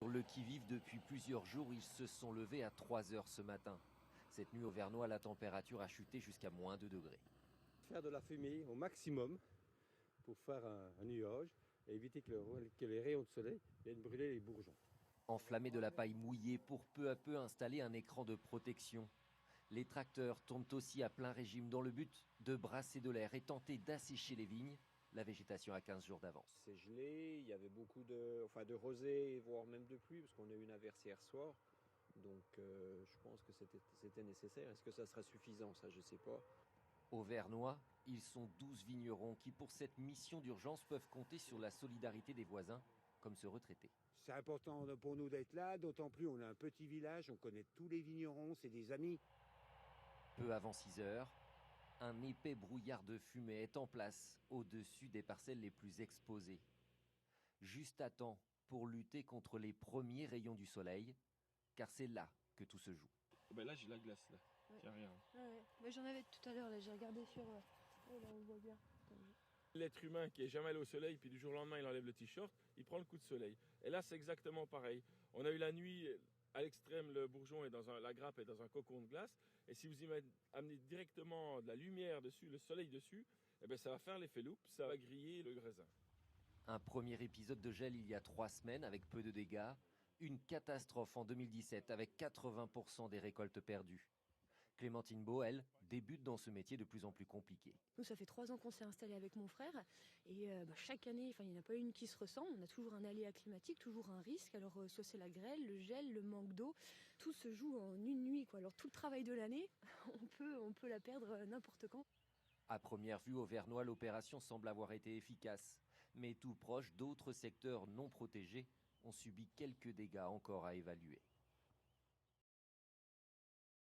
Sur le qui-vive depuis plusieurs jours, ils se sont levés à 3 heures ce matin. Cette nuit au Vernois, la température a chuté jusqu'à moins 2 degrés. Faire de la fumée au maximum pour faire un nuage et éviter que les rayons de soleil viennent brûler les bourgeons. Enflammer de la paille mouillée pour peu à peu installer un écran de protection. Les tracteurs tournent aussi à plein régime dans le but de brasser de l'air et tenter d'assécher les vignes. La végétation a 15 jours d'avance. C'est gelé, il y avait beaucoup de rosée, voire même de pluie, parce qu'on a eu une averse hier soir. Donc je pense que c'était nécessaire. Est-ce que ça sera suffisant? Ça, je ne sais pas. Au Vernois, ils sont 12 vignerons qui, pour cette mission d'urgence, peuvent compter sur la solidarité des voisins, comme ce retraité. C'est important pour nous d'être là, d'autant plus on a un petit village, on connaît tous les vignerons, c'est des amis. Peu avant 6 heures, un épais brouillard de fumée est en place au-dessus des parcelles les plus exposées. Juste à temps pour lutter contre les premiers rayons du soleil, car c'est là que tout se joue. Ben là j'ai la glace là, il n'y a rien. Ouais. Mais j'en avais tout à l'heure, là j'ai regardé sur... Oh là on voit bien. L'être humain qui est jamais allé au soleil, puis du jour au lendemain il enlève le t-shirt, il prend le coup de soleil. Et là c'est exactement pareil. On a eu la nuit, à l'extrême le bourgeon est la grappe est dans un cocon de glace, et si vous y amenez directement de la lumière dessus, le soleil dessus, eh ben, ça va faire l'effet loupe, ça va griller le raisin. Un premier épisode de gel il y a 3 semaines avec peu de dégâts. Une catastrophe en 2017 avec 80% des récoltes perdues. Clémentine Beau, elle, débute dans ce métier de plus en plus compliqué. Nous, ça fait 3 ans qu'on s'est installé avec mon frère. Et chaque année, il n'y en a pas une qui se ressemble. On a toujours un aléa climatique, toujours un risque. Alors, soit c'est la grêle, le gel, le manque d'eau. Tout se joue en une nuit, quoi. Alors, tout le travail de l'année, on peut la perdre n'importe quand. À première vue, au Vernois, l'opération semble avoir été efficace. Mais tout proche, d'autres secteurs non protégés ont subi quelques dégâts encore à évaluer.